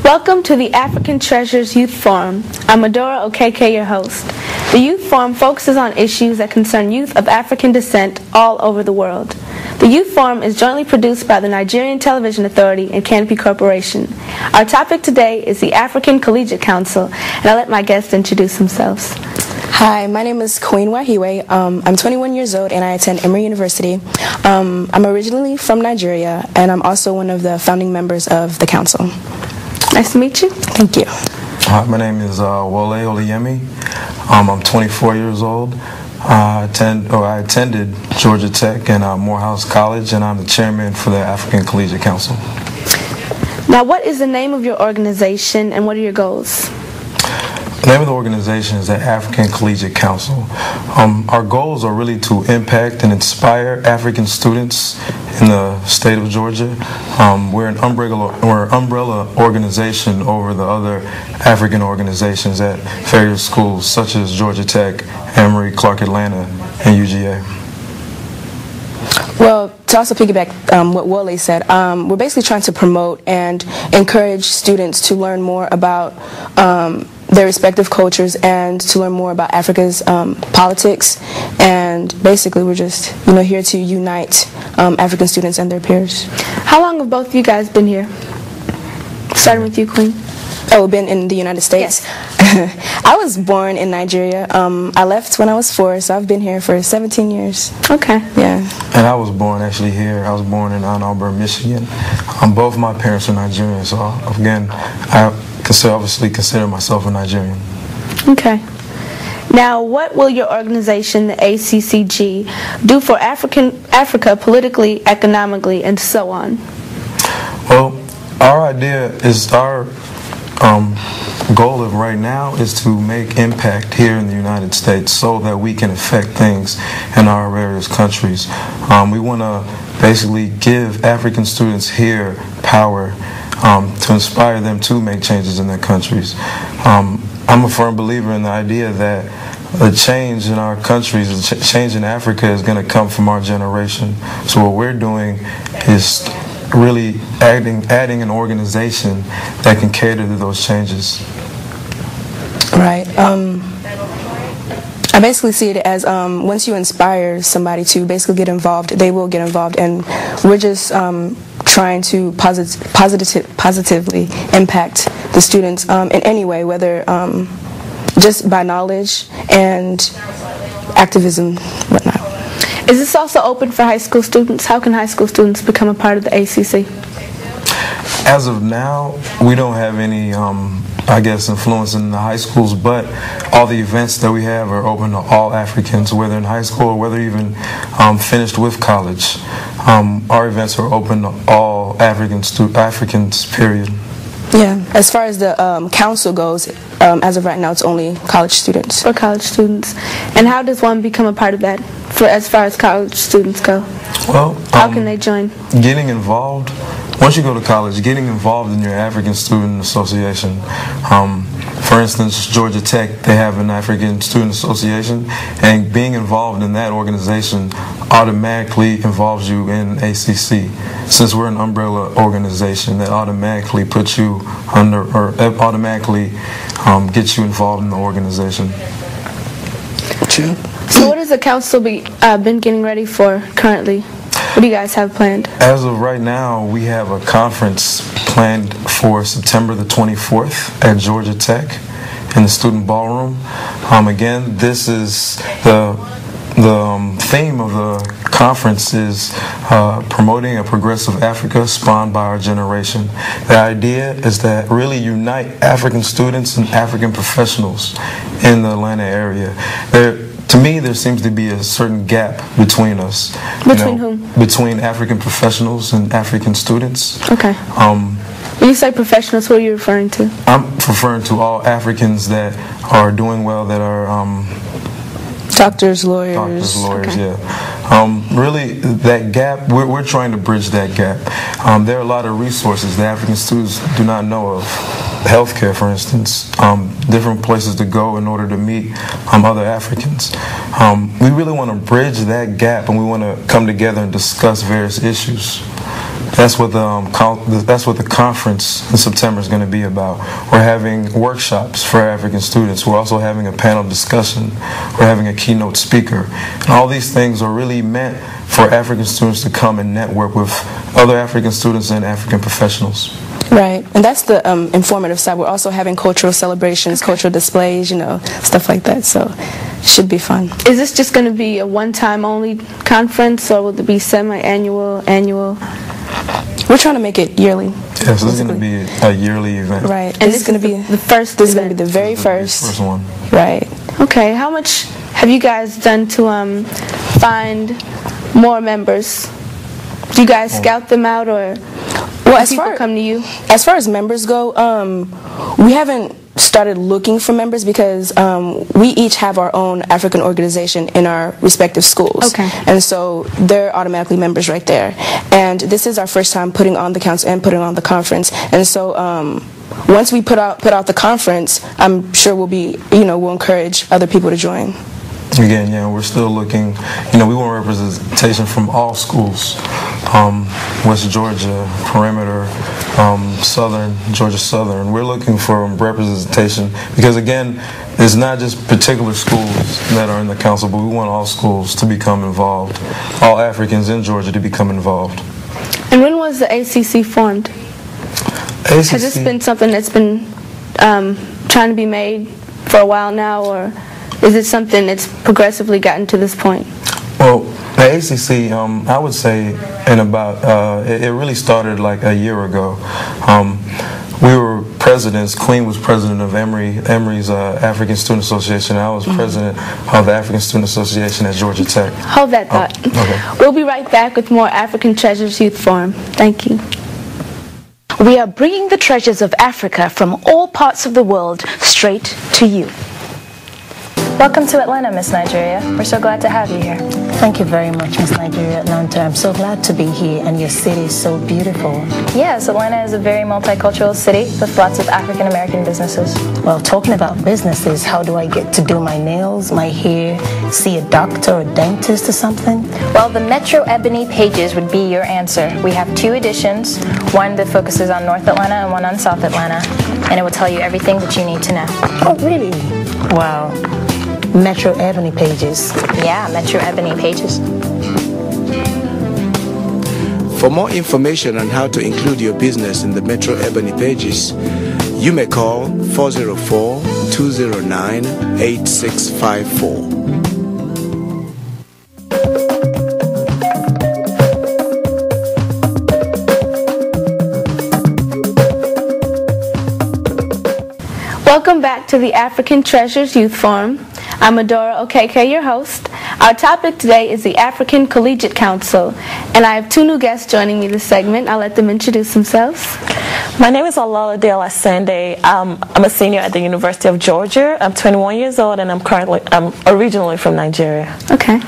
Welcome to the African Treasures Youth Forum. I'm Adora, Okeke, your host. The Youth Forum focuses on issues that concern youth of African descent all over the world. The Youth Forum is jointly produced by the Nigerian Television Authority and Canopy Corporation. Our topic today is the African Collegiate Council, and I'll let my guests introduce themselves. Hi, my name is Queen Wahiwe. I'm 21 years old and I attend Emory University. I'm originally from Nigeria and I'm also one of the founding members of the council. Nice to meet you. Thank you. Hi, my name is Wole Oluyemi. I'm 24 years old. I attended Georgia Tech and Morehouse College, and I'm the chairman for the African Collegiate Council. Now, what is the name of your organization and what are your goals? The name of the organization is the African Collegiate Council. Our goals are really to impact and inspire African students in the state of Georgia. We're an umbrella organization over the other African organizations at various schools such as Georgia Tech, Emory, Clark Atlanta, and UGA. Well, to also piggyback what Wole said, we're basically trying to promote and encourage students to learn more about their respective cultures and to learn more about Africa's politics. And basically, we're just here to unite African students and their peers. How long have both of you guys been here? Starting with you, Queen. Oh, been in the United States? Yes. I was born in Nigeria. I left when I was 4, so I've been here for 17 years. Okay. Yeah. And I was born actually here. I was born in Ann Arbor, Michigan. Both my parents are Nigerian, so again, I obviously consider myself a Nigerian. Okay. Now, what will your organization, the ACCG, do for Africa politically, economically, and so on? Well, our idea is our goal of right now is to make impact here in the United States so that we can affect things in our various countries. We want to basically give African students here power to inspire them to make changes in their countries. I'm a firm believer in the idea that the change in our countries, the change in Africa is going to come from our generation. So what we're doing is really adding an organization that can cater to those changes. Right. I basically see it as once you inspire somebody to basically get involved, they will get involved, and we're just trying to positively impact the students in any way, whether just by knowledge and activism, whatnot. Is this also open for high school students? How can high school students become a part of the ACC? As of now, we don't have any, influence in the high schools, but all the events that we have are open to all Africans, whether in high school or whether even finished with college. Our events are open to all Africans, period. Yeah, as far as the council goes, as of right now, it's only college students. For college students. And how does one become a part of that, as far as college students go? Well, how can they join? Getting involved, once you go to college, getting involved in your African Student Association. For instance, Georgia Tech, they have an African Student Association, and being involved in that organization automatically involves you in ACC. Since we're an umbrella organization, that automatically puts you under, or automatically gets you involved in the organization. True. So what has the council been getting ready for currently? What do you guys have planned? As of right now, we have a conference planned for September the 24th at Georgia Tech in the student ballroom. Again, this is the theme of the conference is promoting a progressive Africa spawned by our generation. The idea is that really unite African students and African professionals in the Atlanta area. To me, there seems to be a certain gap between us. Between whom? Between African professionals and African students. Okay. When you say professionals, who are you referring to? I'm referring to all Africans that are doing well, that are doctors, lawyers. Okay. Yeah. Really, that gap, we're trying to bridge that gap. There are a lot of resources that African students do not know of. Healthcare, for instance, different places to go in order to meet other Africans. We really want to bridge that gap, and we want to come together and discuss various issues. that's what the conference in September is going to be about. We're having workshops for African students. We're also having a panel discussion. We're having a keynote speaker. And all these things are really meant for African students to come and network with other African students and African professionals. Right, and that's the informative side. We're also having cultural celebrations, cultural displays, stuff like that, so it should be fun. Is this just going to be a one-time only conference, or will it be semi-annual, annual? We're trying to make it yearly. Yes, this is going to be a yearly event. Right, and this is going to be the first. This is going to be the very first one. Right. Okay, how much have you guys done to find more members? Do you guys scout them out, or people come to you? As far as members go, we haven't started looking for members because we each have our own African organization in our respective schools. Okay. And so they're automatically members right there. And this is our first time putting on the council and putting on the conference. And so once we put out the conference, I'm sure we'll encourage other people to join. Again, yeah, we're still looking. We want representation from all schools. West Georgia, Perimeter, Southern, Georgia Southern. We're looking for representation because, again, it's not just particular schools that are in the council, but we want all schools to become involved, all Africans in Georgia to become involved. And when was the ACC formed? Has this been something that's been trying to be made for a while now, or is it something that's progressively gotten to this point? Well, the ACC, I would say, it really started like a year ago. We were presidents. Queen was president of Emory's African Student Association. I was president of the African Student Association at Georgia Tech. Hold that thought. Okay. We'll be right back with more African Treasures Youth Forum. Thank you. We are bringing the treasures of Africa from all parts of the world straight to you. Welcome to Atlanta, Miss Nigeria. We're so glad to have you here. Thank you very much, Miss Nigeria Atlanta. I'm so glad to be here, and your city is so beautiful. Yes, Atlanta is a very multicultural city with lots of African American businesses. Well, talking about businesses, how do I get to do my nails, my hair, see a doctor or dentist or something? Well, the Metro Ebony pages would be your answer. We have 2 editions, one that focuses on North Atlanta and one on South Atlanta, and it will tell you everything that you need to know. Oh, really? Wow. Metro Ebony pages. Yeah, Metro Ebony pages. For more information on how to include your business in the Metro Ebony pages, you may call 404-209-8654. Welcome back to the African Treasures Youth Forum. I'm Adora Okeke, your host. Our topic today is the African Collegiate Council, and I have 2 new guests joining me this segment. I'll let them introduce themselves. My name is Olalade Olasande. I'm a senior at the University of Georgia. I'm 21 years old, and I'm originally from Nigeria. Okay.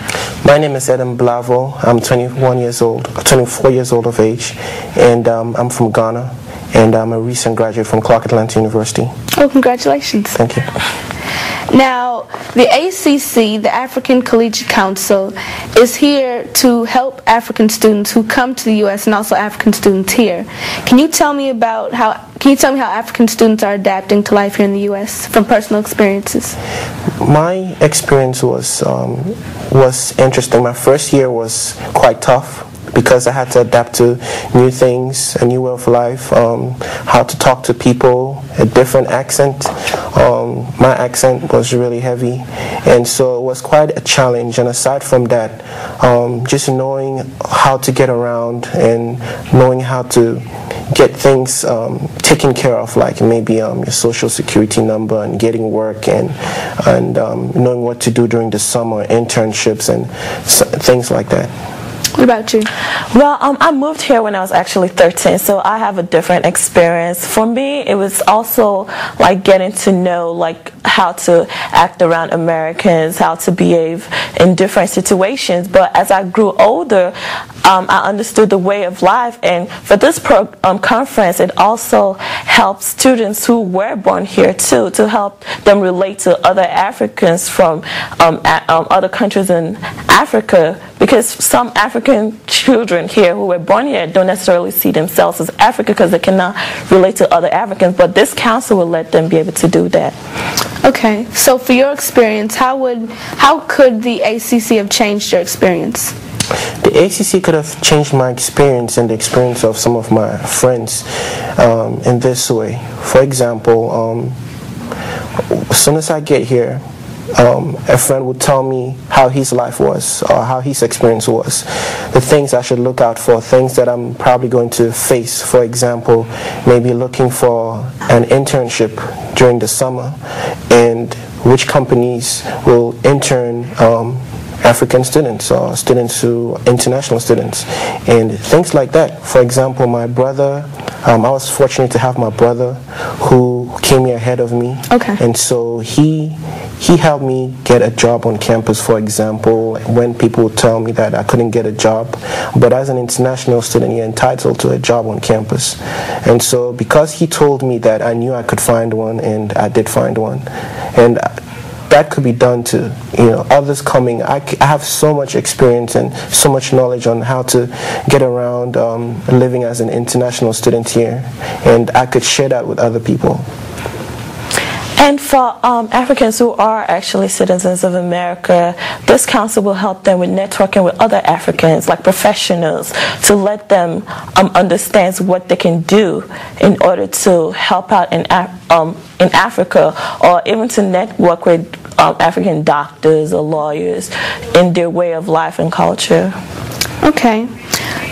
My name is Adam Blavo. I'm 24 years old of age, and I'm from Ghana, and I'm a recent graduate from Clark Atlanta University. Oh, congratulations. Thank you. Now, the ACC, the African Collegiate Council, is here to help African students who come to the U.S. and also African students here. Can you tell me how African students are adapting to life here in the U.S. from personal experiences? My experience was interesting. My first year was quite tough, because I had to adapt to new things, a new way of life, how to talk to people, a different accent. My accent was really heavy, and so it was quite a challenge. And aside from that, just knowing how to get around and knowing how to get things taken care of, like maybe your social security number and getting work, and knowing what to do during the summer, internships and things like that. What about you? Well, I moved here when I was actually 13, so I have a different experience. For me, it was also like getting to know like how to act around Americans, how to behave in different situations. But as I grew older, I understood the way of life. And for this conference, it also helps students who were born here too, to help them relate to other Africans from other countries in Africa, because some African children here who were born here don't necessarily see themselves as African because they cannot relate to other Africans, but this council will let them be able to do that. Okay, so for your experience, how could the ACC have changed your experience? The ACC could have changed my experience and the experience of some of my friends in this way. For example, as soon as I get here, a friend would tell me how his life was or how his experience was, the things I should look out for, things that I'm probably going to face. For example, maybe looking for an internship during the summer, and which companies will intern African students or international students, and things like that. For example, my brother, I was fortunate to have my brother who came here ahead of me. Okay. And so he helped me get a job on campus, for example, when people tell me that I couldn't get a job. But as an international student, you're entitled to a job on campus. And so because he told me that, I knew I could find one, and I did find one. And that could be done to, others coming. I have so much experience and so much knowledge on how to get around living as an international student here, and I could share that with other people. And for Africans who are actually citizens of America, this council will help them with networking with other Africans, like professionals, to let them understand what they can do in order to help out in Africa, or even to network with African doctors or lawyers in their way of life and culture. Okay.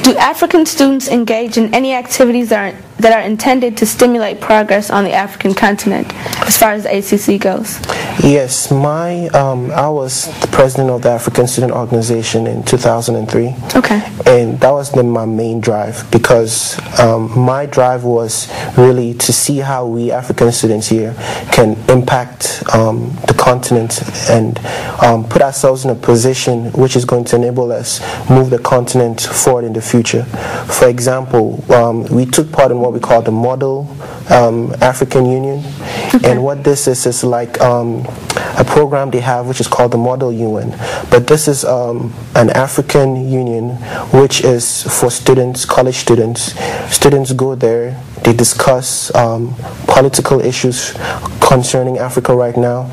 Do African students engage in any activities that are intended to stimulate progress on the African continent, as far as the ACC goes? Yes, I was the president of the African Student Organization in 2003. Okay. And that was my main drive, because my drive was really to see how we African students here can impact the continent and put ourselves in a position which is going to enable us move the continent forward in the future. For example, we took part in what we call the Model African Union. Okay. And what this is like a program they have which is called the Model UN. But this is an African union which is for students, college students. Students go there, they discuss political issues concerning Africa right now.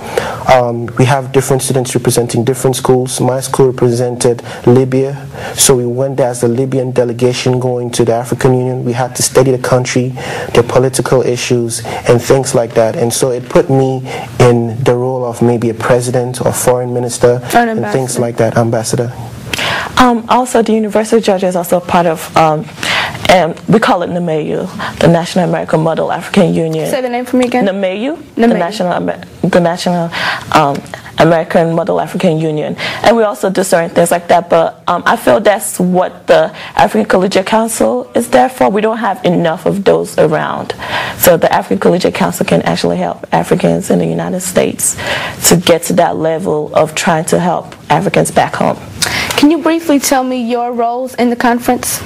We have different students representing different schools. My school represented Libya, so we went there as the Libyan delegation going to the African Union. We had to study the country, their political issues, and things like that. And so it put me in the role of maybe a president or foreign minister and things like that, ambassador. Also, the University of Georgia is also a part of, we call it NAMEU, the National American Model African Union. Say the name for me again. NAMEU, the National American Model African Union. And we also do certain things like that, but I feel that's what the African Collegiate Council is there for. We don't have enough of those around. So the African Collegiate Council can actually help Africans in the United States to get to that level of trying to help Africans back home. Can you briefly tell me your roles in the conference?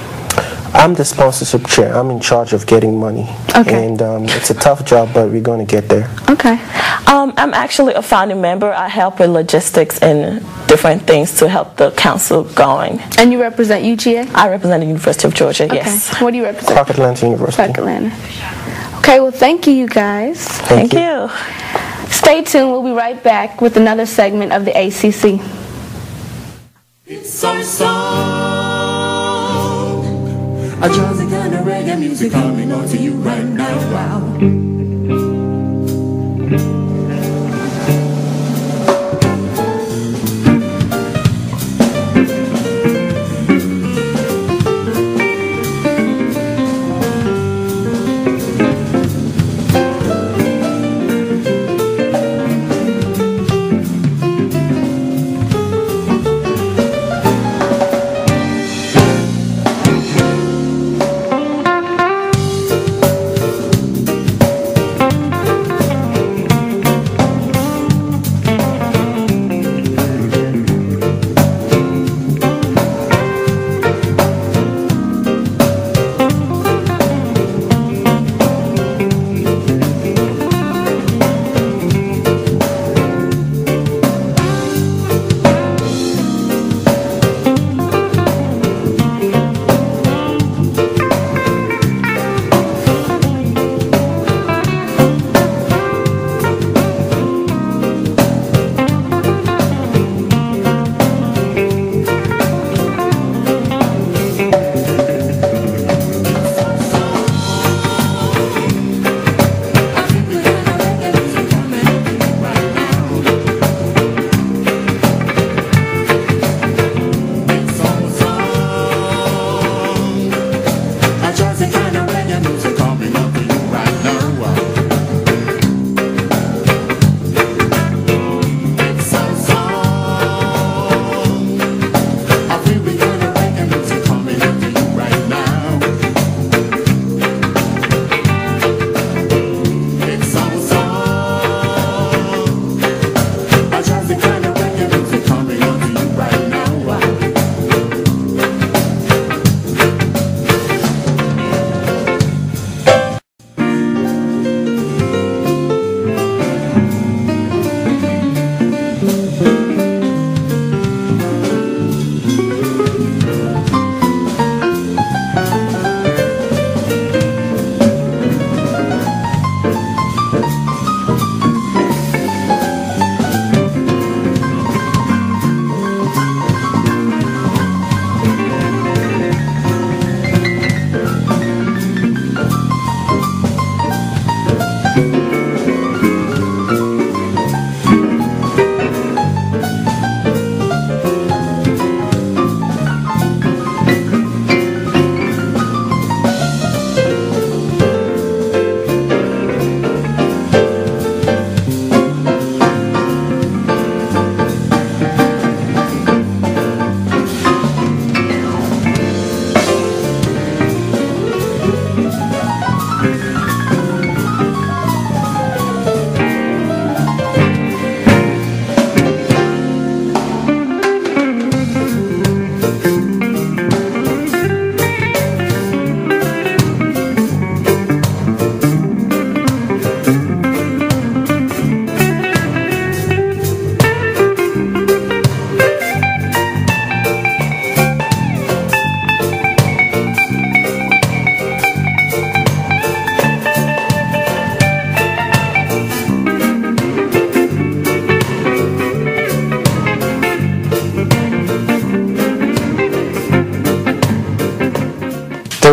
I'm the sponsorship chair. I'm in charge of getting money. Okay. And it's a tough job, but we're going to get there. Okay. I'm actually a founding member. I help with logistics and different things to help the council going. And you represent UGA? I represent the University of Georgia, okay. Yes. What do you represent? Clark Atlanta University. Clark Atlanta. Okay, well, thank you guys. Thank you. Stay tuned. We'll be right back with another segment of the ACC. It's our song, a jazzy kind of reggae music coming on to you right now. Wow.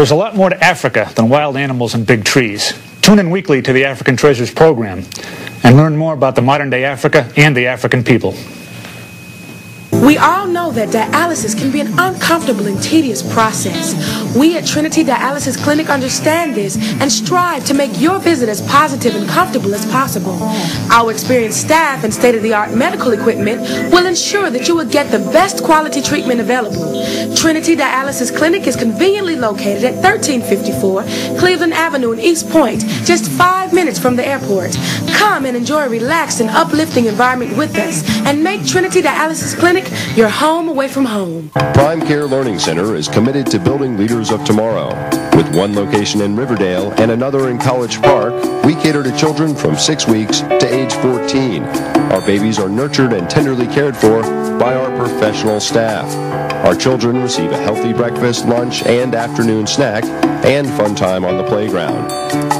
There is a lot more to Africa than wild animals and big trees. Tune in weekly to the African Treasures program and learn more about the modern-day Africa and the African people. We all know that dialysis can be an uncomfortable and tedious process. We at Trinity Dialysis Clinic understand this and strive to make your visit as positive and comfortable as possible. Our experienced staff and state-of-the-art medical equipment will ensure that you will get the best quality treatment available. Trinity Dialysis Clinic is conveniently located at 1354 Cleveland Avenue in East Point, just 5 minutes from the airport. Come and enjoy a relaxed and uplifting environment with us and make Trinity Dialysis Clinic your home away from home. Prime Care Learning Center is committed to building leaders of tomorrow. With one location in Riverdale and another in College Park, we cater to children from 6 weeks to age 14. Our babies are nurtured and tenderly cared for by our professional staff. Our children receive a healthy breakfast, lunch, and afternoon snack, and fun time on the playground.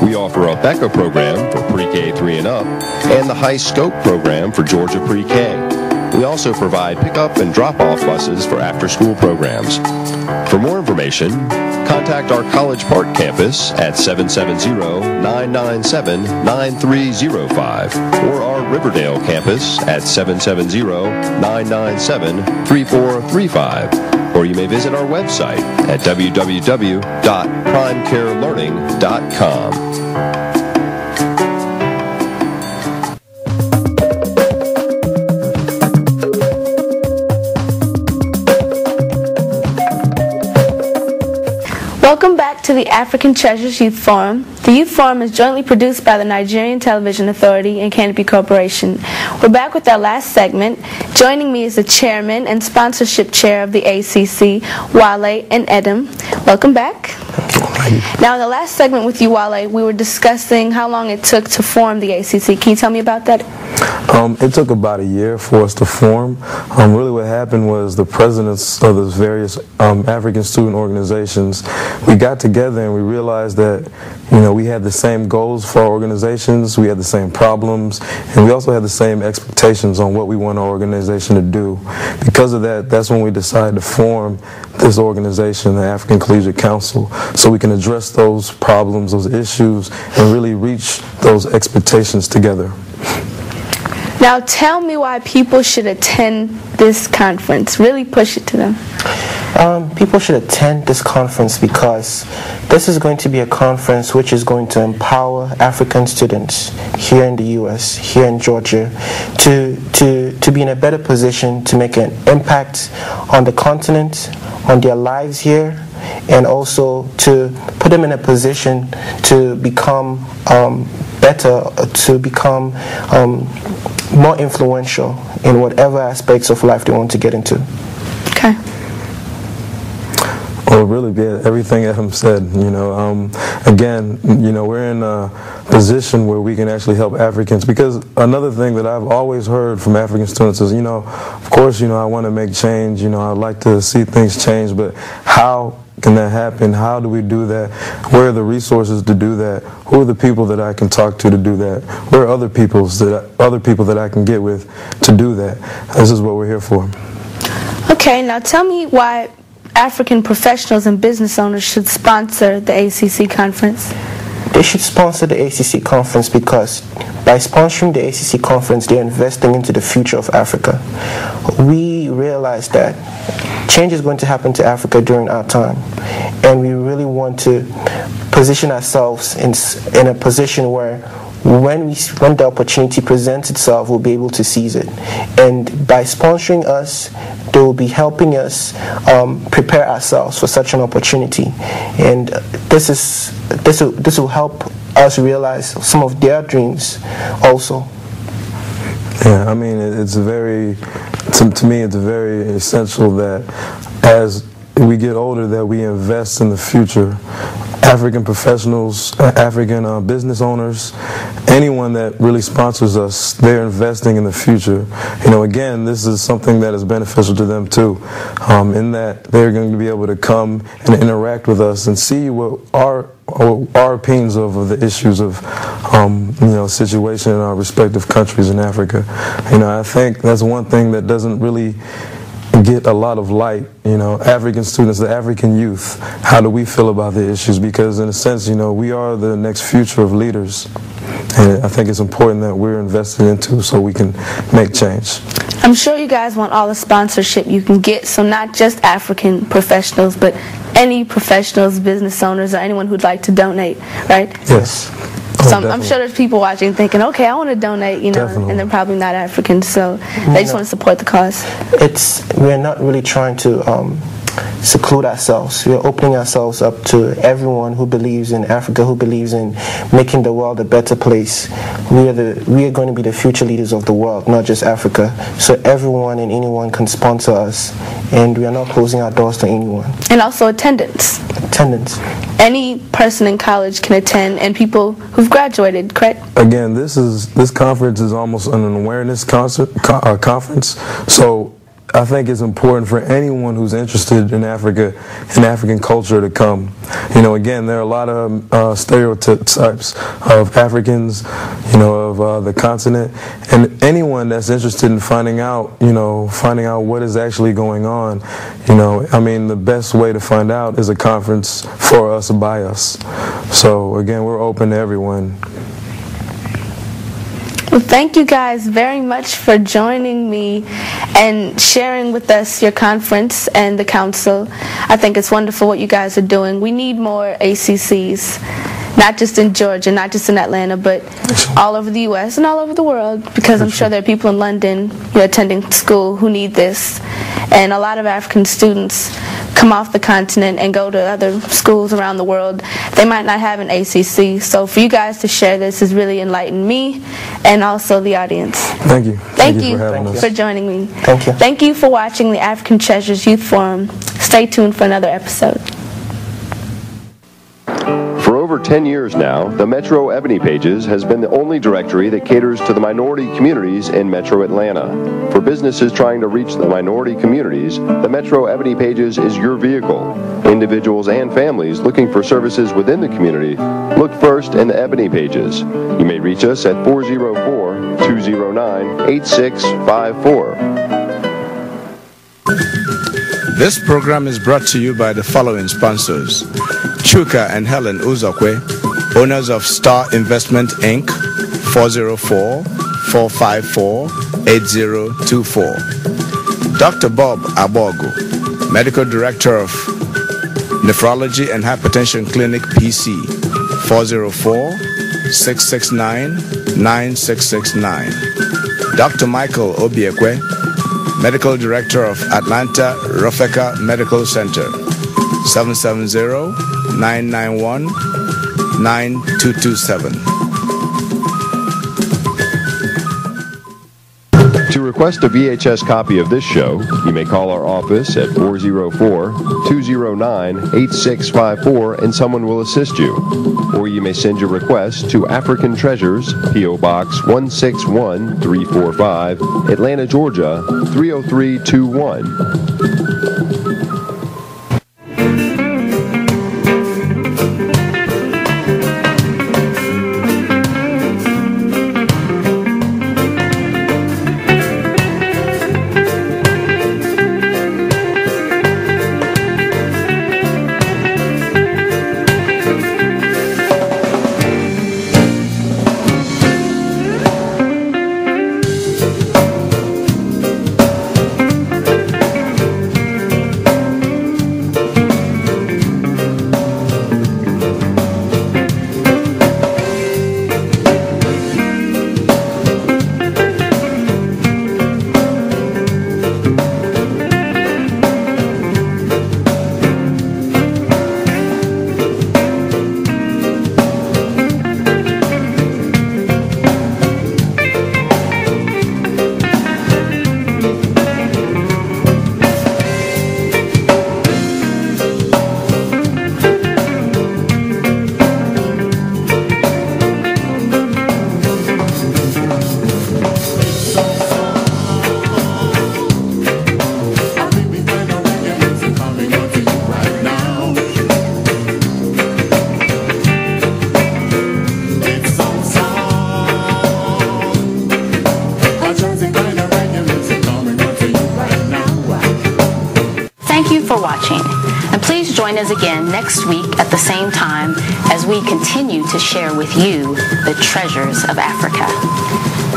We offer a BECA program for pre-K 3 and up, and the High Scope program for Georgia Pre-K. We also provide pickup and drop-off buses for after-school programs. For more information, contact our College Park campus at 770-997-9305 or our Riverdale campus at 770-997-3435. Or you may visit our website at www.primecarelearning.com. Welcome back to the African Treasures Youth Forum. The Youth Forum is jointly produced by the Nigerian Television Authority and Canopy Corporation. We're back with our last segment. Joining me is the chairman and sponsorship chair of the ACC, Wale and Edem. Welcome back. Now, in the last segment with you, Wale, we were discussing how long it took to form the ACC. Can you tell me about that? It took about a year for us to form. Really what happened was the presidents of the various African student organizations, we got together and we realized that, we had the same goals for our organizations, we had the same problems, and we also had the same expectations on what we want our organization to do. Because of that, that's when we decided to form this organization, the African Collegiate Council, so we can address those problems, those issues, and really reach those expectations together. Now tell me why people should attend this conference. Really push it to them. People should attend this conference because this is going to be a conference which is going to empower African students here in the U.S., here in Georgia, to be in a better position to make an impact on the continent, on their lives here, and also to put them in a position to become better, to become more influential in whatever aspects of life they want to get into. Okay. Well, really, yeah, everything Adam said, again, we're in a position where we can actually help Africans, because another thing that I've always heard from African students is, of course, I want to make change, I'd like to see things change, but how can that happen? How do we do that? Where are the resources to do that? Who are the people that I can talk to do that? Where are other people that I can get with to do that? This is what we're here for. Okay, now tell me why African professionals and business owners should sponsor the ACC conference. They should sponsor the ACC conference because by sponsoring the ACC conference, they're investing into the future of Africa. We realize that change is going to happen to Africa during our time, and we really want to position ourselves in a position where when the opportunity presents itself, we'll be able to seize it. And by sponsoring us, they will be helping us prepare ourselves for such an opportunity. And this will help us realize some of their dreams also. Yeah, I mean, it's very, to me, it's very essential that as we get older, that we invest in the future. African professionals, African business owners, anyone that really sponsors us, they're investing in the future. Again, this is something that is beneficial to them too, in that they're going to be able to come and interact with us and see what our opinions of the issues of situation in our respective countries in Africa. I think that's one thing that doesn't really get a lot of light, African students, the African youth. How do we feel about the issues? Because in a sense, we are the next future of leaders. And I think it's important that we're invested into so we can make change. I'm sure you guys want all the sponsorship you can get, so not just African professionals, but any professionals, business owners, or anyone who'd like to donate, right? Yes. So I'm sure there's people watching thinking, okay, I want to donate, and they're probably not African, so they just want to support the cause. We're not really trying to seclude ourselves. We're opening ourselves up to everyone who believes in Africa, who believes in making the world a better place. We are going to be the future leaders of the world, not just Africa. So everyone and anyone can sponsor us, and we are not closing our doors to anyone. And also attendance. Attendance. Any person in college can attend, and people who've graduated, correct? Again, this conference is almost an awareness conference. So I think it's important for anyone who's interested in Africa and African culture to come. Again, there are a lot of stereotypes of Africans, of the continent, and anyone that's interested in finding out what is actually going on. The best way to find out is a conference for us, by us. So again, we're open to everyone. Well, thank you guys very much for joining me and sharing with us your conference and the council. I think it's wonderful what you guys are doing. We need more ACCs, not just in Georgia, not just in Atlanta, but all over the U.S. and all over the world, because I'm sure there are people in London attending school who need this. And a lot of African students come off the continent and go to other schools around the world. They might not have an ACC. So for you guys to share this has really enlightened me and also the audience. Thank you. Thank you for joining me. Thank you. Thank you for watching the African Treasures Youth Forum. Stay tuned for another episode. For over 10 years now, the Metro Ebony Pages has been the only directory that caters to the minority communities in Metro Atlanta. For businesses trying to reach the minority communities, the Metro Ebony Pages is your vehicle. Individuals and families looking for services within the community, look first in the Ebony Pages. You may reach us at 404-209-8654. This program is brought to you by the following sponsors: Chuka and Helen Uzokwe, owners of Star Investment Inc., 404-454-8024. Dr. Bob Abogu, Medical Director of Nephrology and Hypertension Clinic PC, 404-669-9669. Dr. Michael Obiekwe, Medical Director of Atlanta Rofeka Medical Center, 770-991-9227. To request a VHS copy of this show, you may call our office at 404-209-8654 and someone will assist you. Or you may send your request to African Treasures, P.O. Box 161345, Atlanta, Georgia 30321. for watching. And please join us again next week at the same time as we continue to share with you the treasures of Africa.